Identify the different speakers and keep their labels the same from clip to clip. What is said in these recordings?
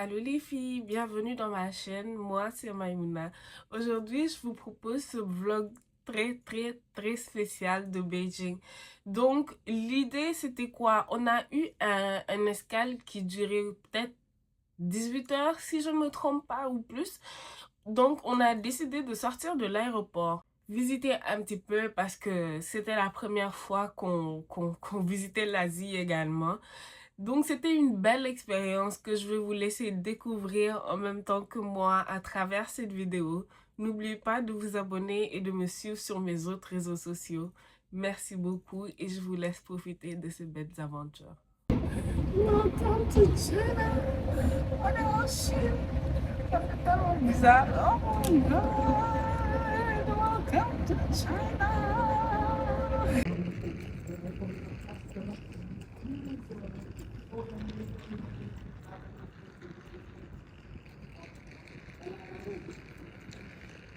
Speaker 1: Allô les filles, bienvenue dans ma chaîne, moi c'est Maïmouna. Aujourd'hui je vous propose ce vlog très spécial de Beijing. Donc l'idée c'était quoi? On a eu un escale qui durait peut-être 18 heures si je ne me trompe pas ou plus. Donc on a décidé de sortir de l'aéroport, visiter un petit peu parce que c'était la première fois qu'on visitait l'Asie également. Donc, c'était une belle expérience que je vais vous laisser découvrir en même temps que moi à travers cette vidéo. N'oubliez pas de vous abonner et de me suivre sur mes autres réseaux sociaux. Merci beaucoup et je vous laisse profiter de ces belles aventures. Welcome to China. Oh shit. Ça fait tellement bizarre. Oh my god. Welcome to China.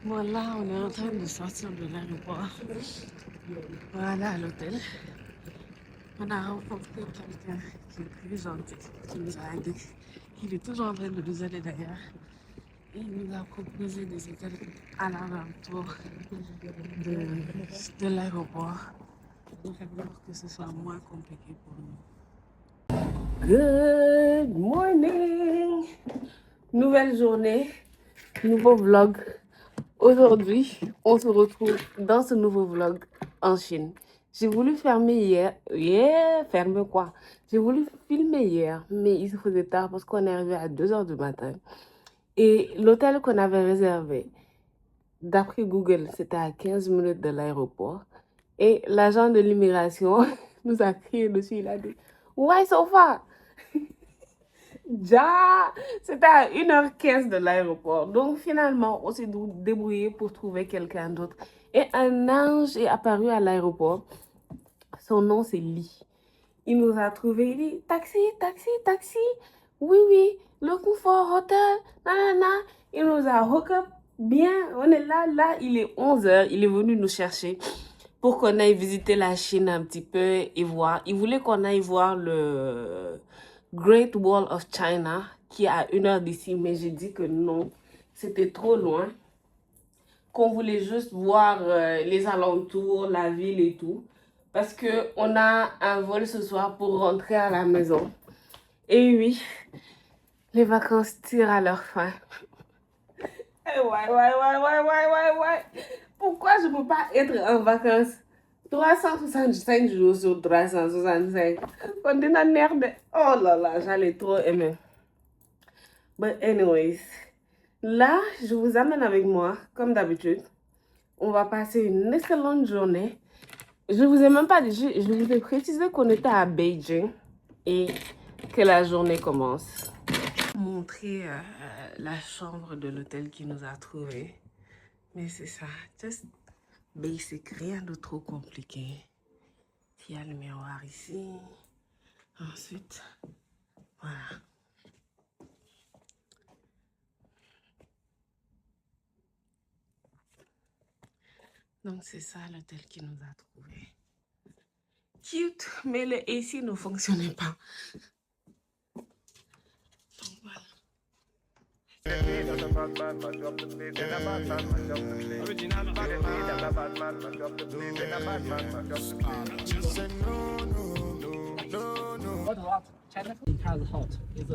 Speaker 1: Voilà, on est en train de sortir de l'aéroport. Voilà à l'hôtel. On a rencontré quelqu'un qui est très gentil, qui nous a aidés. Il est toujours en train de nous aider d'ailleurs. Et il nous a proposé des hôtels à l'alentour de l'aéroport pour que ce soit moins compliqué pour nous. Good morning! Nouvelle journée, nouveau vlog. Aujourd'hui, on se retrouve dans ce nouveau vlog en Chine. J'ai voulu fermer quoi? J'ai voulu filmer hier, mais il se faisait tard parce qu'on est arrivé à 2 heures du matin. Et l'hôtel qu'on avait réservé, d'après Google, c'était à 15 minutes de l'aéroport. Et l'agent de l'immigration nous a crié dessus, il a dit « Why so far ?» Ja, c'était à 1h15 de l'aéroport. Donc finalement, on s'est débrouillé pour trouver quelqu'un d'autre. Et un ange est apparu à l'aéroport. Son nom, c'est Lee. Il nous a trouvé, il dit taxi, taxi, taxi. Oui, looking for hotel. Nanana. Il nous a hook up bien. On est là, il est 11h. Il est venu nous chercher pour qu'on aille visiter la Chine un petit peu et voir. Il voulait qu'on aille voir le Great Wall of China qui est à 1 heure d'ici, mais j'ai dit que non, c'était trop loin, qu'on voulait juste voir les alentours, la ville et tout, parce que on a un vol ce soir pour rentrer à la maison. Et oui, les vacances tirent à leur fin. Ouais. Pourquoi je ne peux pas être en vacances 365 jours sur 365? On dit la merde. Oh là là, j'allais trop aimer. But anyways, là, je vous amène avec moi, comme d'habitude. On va passer une excellente journée. Je vous ai même pas dit, je vous ai précisé qu'on était à Beijing et que la journée commence. Montrer la chambre de l'hôtel qui nous a trouvé. Mais c'est ça, just basic, rien de trop compliqué. Il y a le miroir ici. Ensuite, voilà. Donc c'est ça l'hôtel qui nous a trouvé. Cute, mais le AC ne fonctionnait pas. Donc voilà.
Speaker 2: China's hot. It's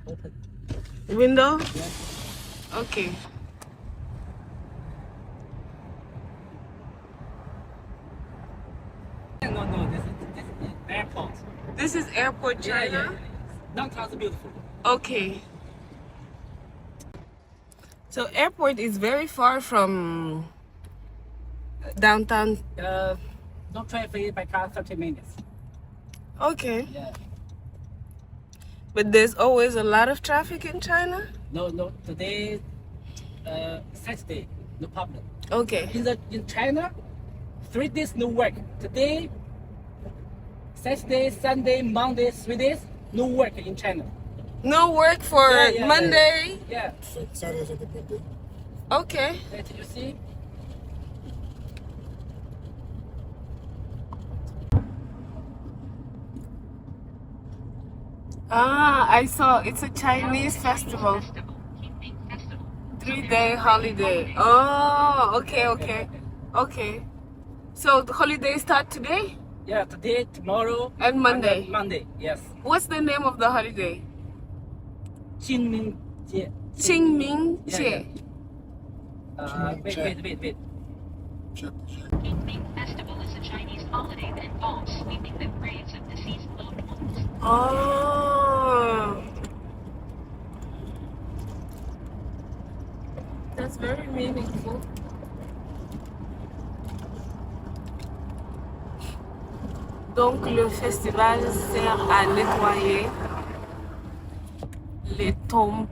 Speaker 2: open.
Speaker 1: Window?
Speaker 2: Yes.
Speaker 1: Okay.
Speaker 2: No. This is airport.
Speaker 1: This is airport China?
Speaker 2: Downtown's beautiful.
Speaker 1: Okay. So airport is very far from downtown.
Speaker 2: Don't traffic by car 30 minutes.
Speaker 1: Okay.
Speaker 2: Yeah.
Speaker 1: But there's always a lot of traffic in China?
Speaker 2: No. Today, Saturday, no problem.
Speaker 1: Okay.
Speaker 2: In China, 3 days no work. Today, Saturday, Sunday, Monday, 3 days no work in China.
Speaker 1: No work for Monday?
Speaker 2: Yeah.
Speaker 3: Saturday's a good day.
Speaker 1: Okay.
Speaker 2: That you see.
Speaker 1: Ah, I saw. It's a Chinese festival. 3-day holiday. Oh, okay, okay. Okay. So the holiday start today?
Speaker 2: Yeah, today, tomorrow,
Speaker 1: And Monday.
Speaker 2: then Monday, yes.
Speaker 1: What's the name of the holiday?
Speaker 2: 清明节.
Speaker 1: Qingming
Speaker 2: Yeah,
Speaker 1: Jie.
Speaker 2: Wait.
Speaker 3: Qingming Festival is a Chinese holiday that involves sweeping the graves of deceased loved ones.
Speaker 1: Oh. That's very meaningful. Donc le festival sert à nettoyer les tombes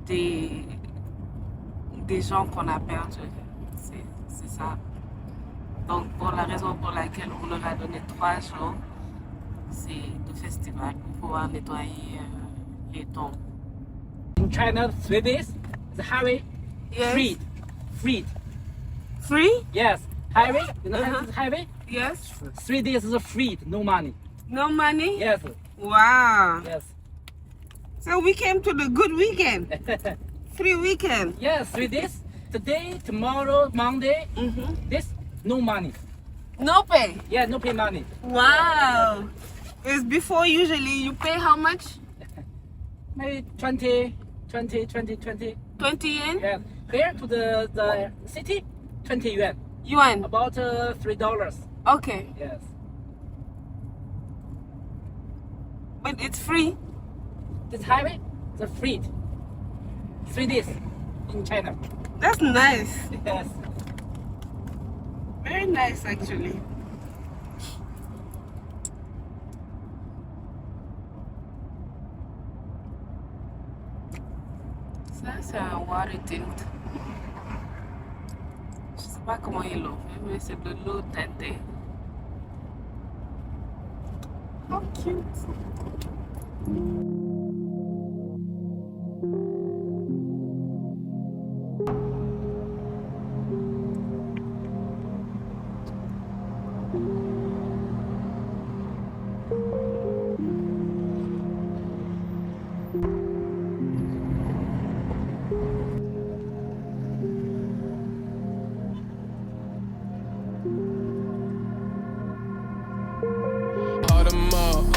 Speaker 1: des, des gens qu'on a perdus. C'est ça. Donc pour la raison pour laquelle on leur a donné 3 jours, c'est le festival pour pouvoir nettoyer les tombes.
Speaker 2: In China, 3 days, the highway,
Speaker 1: Yes.
Speaker 2: free.
Speaker 1: Free?
Speaker 2: Yes, highway, you know
Speaker 1: Uh-huh.
Speaker 2: highway?
Speaker 1: Yes.
Speaker 2: 3 days is free, no money.
Speaker 1: No money?
Speaker 2: Yes,
Speaker 1: Wow.
Speaker 2: yes.
Speaker 1: So we came to the good weekend. Free weekend.
Speaker 2: Yes, 3 days. Today, tomorrow, Monday, this, no money.
Speaker 1: No pay.
Speaker 2: Yeah, no pay money.
Speaker 1: Wow. It's before usually you pay how much?
Speaker 2: Maybe 20.
Speaker 1: 20 yen?
Speaker 2: Yeah. Here to the city, 20 yuan.
Speaker 1: Yuan.
Speaker 2: About $3.
Speaker 1: Okay.
Speaker 2: Yes.
Speaker 1: But it's free.
Speaker 2: This highway, the free. 3 days in China.
Speaker 1: That's nice.
Speaker 2: Yes.
Speaker 1: Very nice actually. Ça c'est un water tint. Je sais pas comment ils l'ont fait, mais c'est de l'eau teintée. How cute.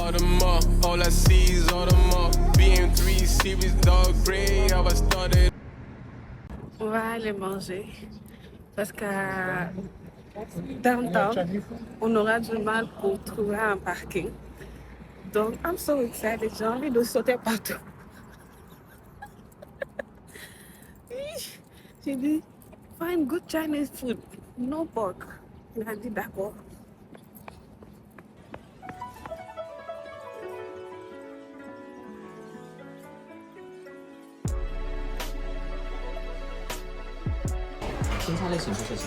Speaker 4: Audemars, all I see is Audemars. BM3 series, dark gray, how I started.
Speaker 1: On va aller manger parce qu'à downtown, on aura du mal pour trouver un parking. Donc, I'm so excited. J'ai envie de sauter partout. J'ai dit, find good Chinese food, no pork. Il a dit d'accord.
Speaker 5: 青菜类型不设计。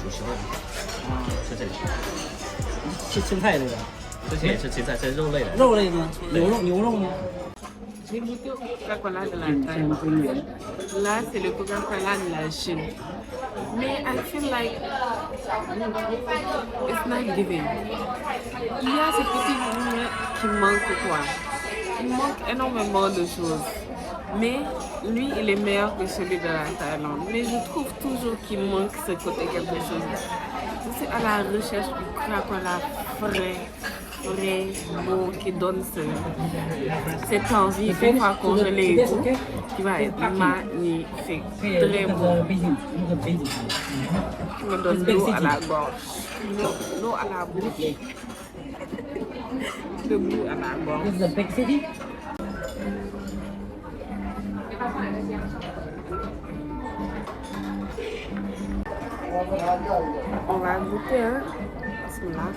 Speaker 5: 主食类在这里。
Speaker 2: 吃青菜类的，
Speaker 5: 这些也是青菜，这是肉类的。
Speaker 2: 肉类呢？牛肉呢？
Speaker 1: J'ai goûté au Coca-Cola de la Thaïlande. Là, c'est le Coca-Cola de la Chine. Mais I feel like it's not giving. Il y a ces petits lignes qui manquent quoi. Il manque énormément de choses. Mais lui, il est meilleur que celui de la Thaïlande. Mais je trouve toujours qu'il manque ce côté quelque chose. Je suis à la recherche du Coca-Cola frais, beau, qui donne cette envie une fois congelé et tout, qui va être magnifique, très beau, qui me donne l'eau à la gorge, l'eau à la bouche, le goût à la gorge.
Speaker 2: This is a big city.
Speaker 1: On va goûter, hein, celui-là.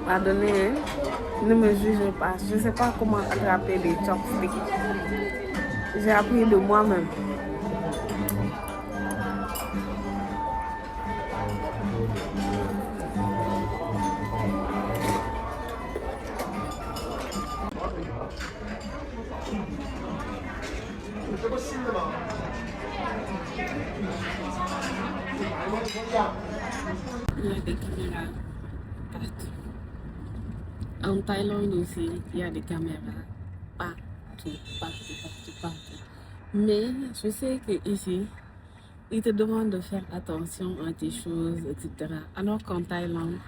Speaker 1: Pardonnez, hein, ne me jugez pas. Je ne sais pas comment attraper des chopsticks. J'ai appris de moi-même. Il y a des caméras partout. En Thaïlande aussi, il y a des caméras partout. Mais je sais qu'ici, ils te demandent de faire attention à tes choses, etc. Alors qu'en Thaïlande,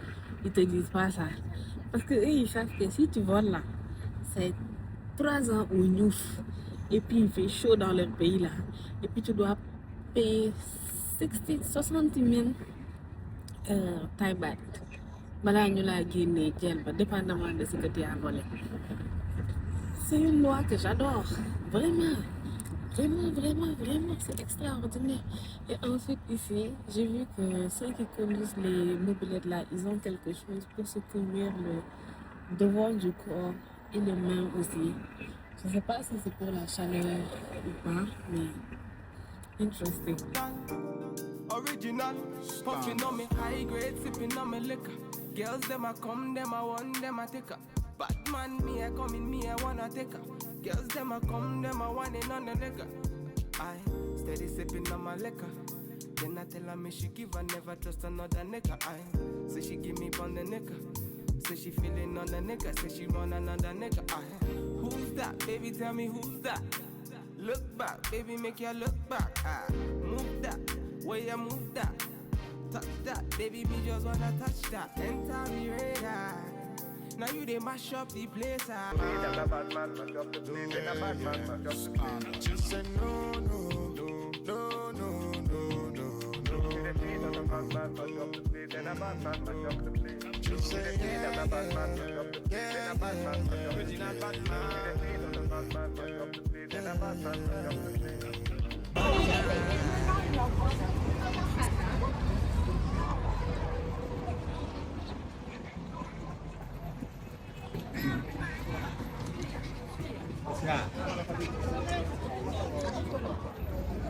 Speaker 1: ils te disent pas ça. Parce que eux, ils savent que si tu voles là, c'est 3 ans au Niouf. Et puis il fait chaud dans leur pays là. Et puis tu dois payer 60 000 Thai baht. Voilà, nous la Guinée, dépendamment de ce que tu as volé. C'est une loi que j'adore. Vraiment. Vraiment, c'est extraordinaire. Et ensuite ici, j'ai vu que ceux qui conduisent les mobylettes là, ils ont quelque chose pour se couvrir le devant du corps et les mains aussi. Je ne sais pas si c'est pour la chaleur ou pas, mais interesting.
Speaker 4: Original, puffing on me high grade, sipping on me liquor. Girls, them a come, them a want, them a take her. Batman, me a come in, me a wanna take her. Girls, them a come, them a want it on the liquor. I steady sipping on my liquor. Then I tell her me she give her, never trust another nigga. I say she give me on the nigga. Say she feeling on the nigga. Say she run another nigga. I who's that? Baby, tell me who's that? Look back, baby, make you look back. I move that, where you move that. Touch that, baby, me just wanna touch that. Enter me radar. Now you they mash up the place. She said no, no, no, no, no, no, no. She said yeah, yeah.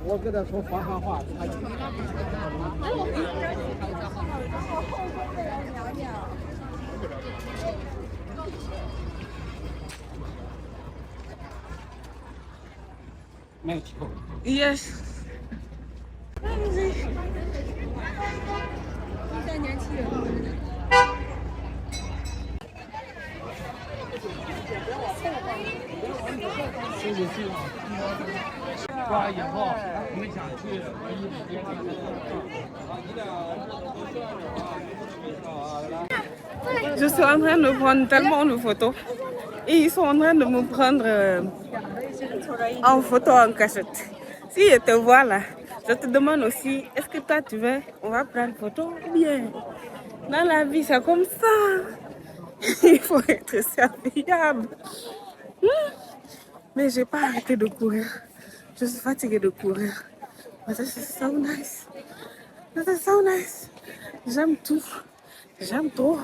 Speaker 2: 我跟他说黄汉话，他听。没有听过。
Speaker 1: Yes.
Speaker 2: 刮以后我们想去
Speaker 1: Je suis en train de prendre tellement de photos. Et ils sont en train de me prendre en photo en cachette. Si je te vois là, je te demande aussi, est-ce que toi tu veux, on va prendre photo ou bien dans la vie c'est comme ça. Il faut être serviable. Mais j'ai pas arrêté de courir. Je suis fatiguée de courir. But this is so nice. This is so nice. J'aime tout. J'aime trop.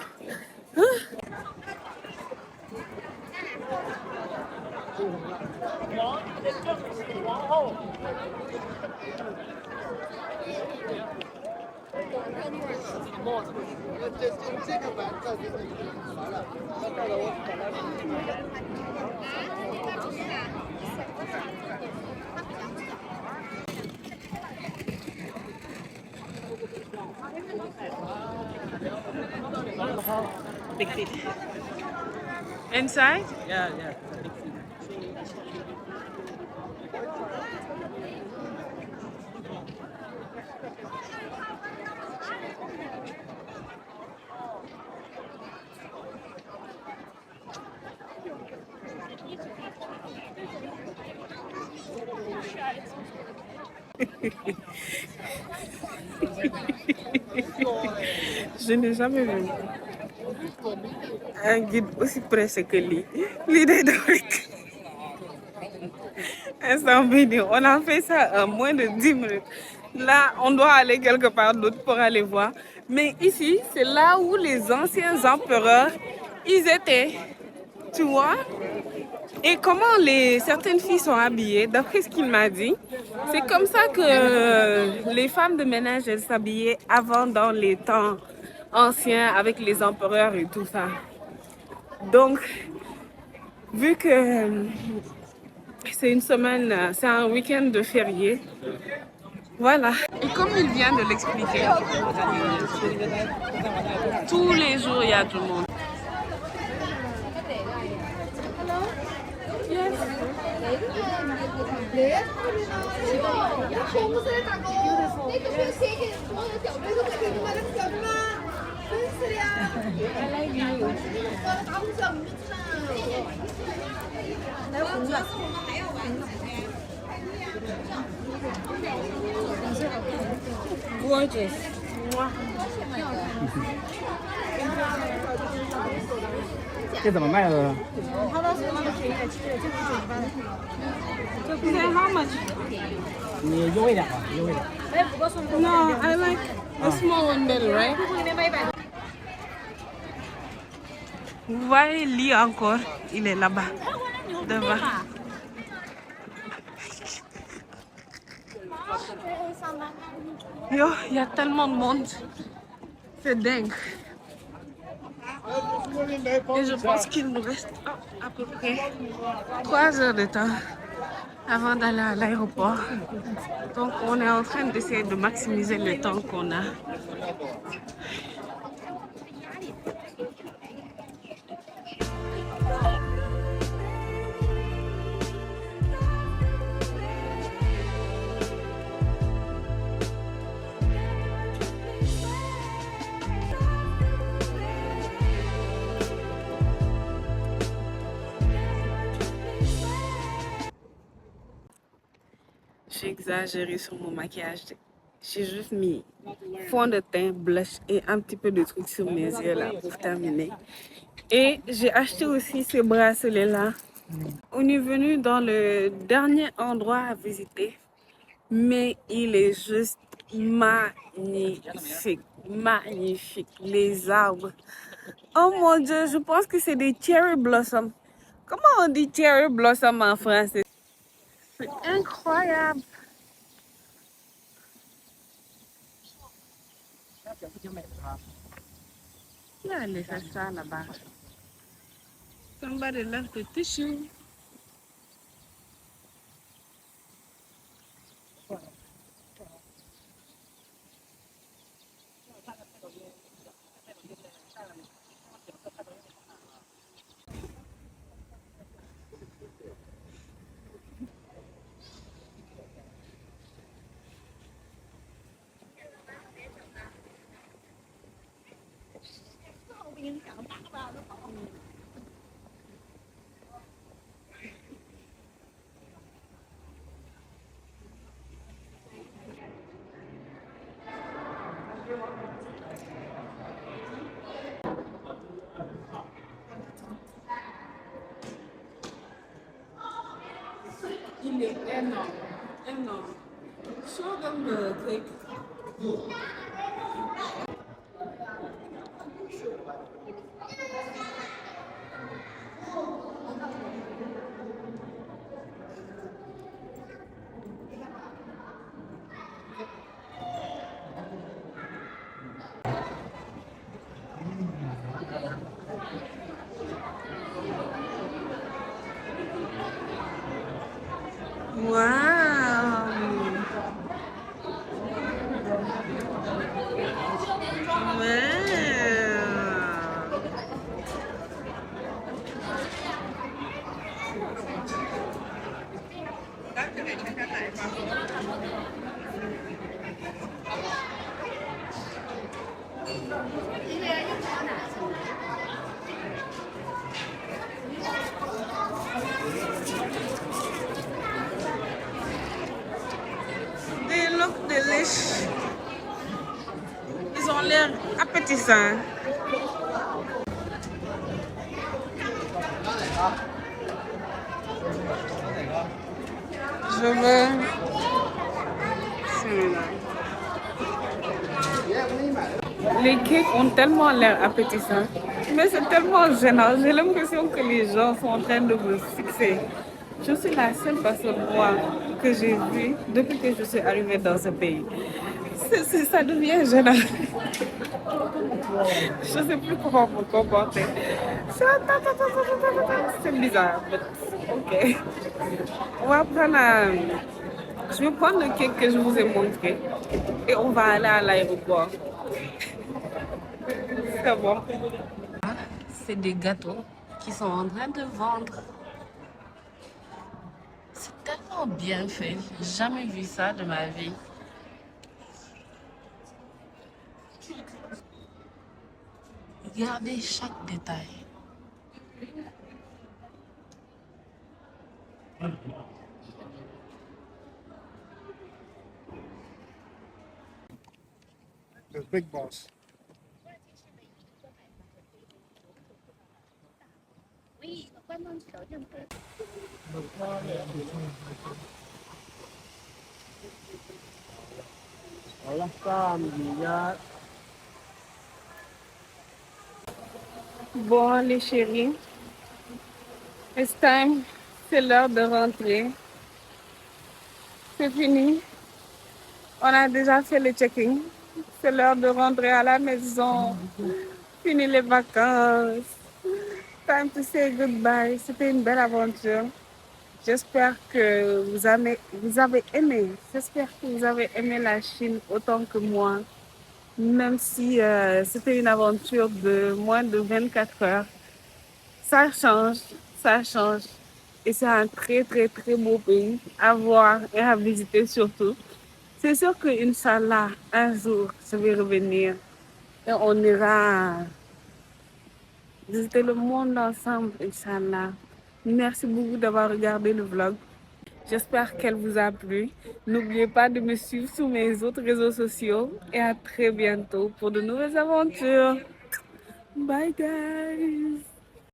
Speaker 1: Big feet. Inside?
Speaker 2: Yeah.
Speaker 1: Je n'ai jamais vu un guide aussi pressé que lui. L'idée de instant vidéo, on a fait ça en moins de 10 minutes. Là, on doit aller quelque part d'autre pour aller voir. Mais ici, c'est là où les anciens empereurs, ils étaient. Tu vois? Et comment certaines filles sont habillées, d'après ce qu'il m'a dit, c'est comme ça que les femmes de ménage, elles s'habillaient avant dans les temps anciens avec les empereurs et tout ça. Donc, vu que C'est une semaine, c'est un week-end de férié. Voilà. Et comme il vient de l'expliquer, tous les jours il y a du monde. Gorgeous.
Speaker 2: 这怎么卖的？
Speaker 1: How much?
Speaker 2: 你优惠点吧，优惠点。
Speaker 1: No, I like the small one better, right? Vous voyez lui encore, il est là-bas, devant. Yo, il y a tellement de monde. C'est dingue. Et je pense qu'il nous reste à peu près 3 heures de temps avant d'aller à l'aéroport. Donc on est en train d'essayer de maximiser le temps qu'on a. J'ai exagéré sur mon maquillage. J'ai juste mis fond de teint, blush et un petit peu de trucs sur mes yeux là pour terminer. Et j'ai acheté aussi ce bracelet là. On est venu dans le dernier endroit à visiter, mais il est juste magnifique, magnifique. Les arbres. Oh mon Dieu, je pense que c'est des cherry blossoms. Comment on dit cherry blossom en français? C'est incroyable. Il y a les achats là-bas. Somebody left the tissue. Il est énorme, énorme. Show them the cake. They look delicious. Ils ont l'air appétissants. Je veux celui-là. Les cakes ont tellement l'air appétissants, mais c'est tellement gênant. J'ai l'impression que les gens sont en train de me fixer. Je suis la seule personne noire que j'ai vue depuis que je suis arrivée dans ce pays. Ça devient gênant. Je ne sais plus comment me comporter. C'est bizarre, mais ok. On va prendre un... Je vais prendre le cake que je vous ai montré et on va aller à l'aéroport. C'est bon. C'est des gâteaux qui sont en train de vendre. C'est tellement bien fait. J'ai jamais vu ça de ma vie. Regardez chaque détail.
Speaker 6: The big boss.
Speaker 1: Bon, les chéris, it's time. C'est l'heure de rentrer. C'est fini. On a déjà fait le check-in. C'est l'heure de rentrer à la maison. Fini les vacances. Time to say goodbye. C'était une belle aventure. J'espère que vous avez aimé. J'espère que vous avez aimé la Chine autant que moi. Même si c'était une aventure de moins de 24 heures. Ça change, ça change. Et c'est un très, très, très beau pays à voir et à visiter surtout. C'est sûr que, Inch'Allah, un jour, je vais revenir et on ira visiter le monde ensemble, Inch'Allah. Merci beaucoup d'avoir regardé le vlog. J'espère qu'elle vous a plu. N'oubliez pas de me suivre sur mes autres réseaux sociaux et à très bientôt pour de nouvelles aventures. Bye guys!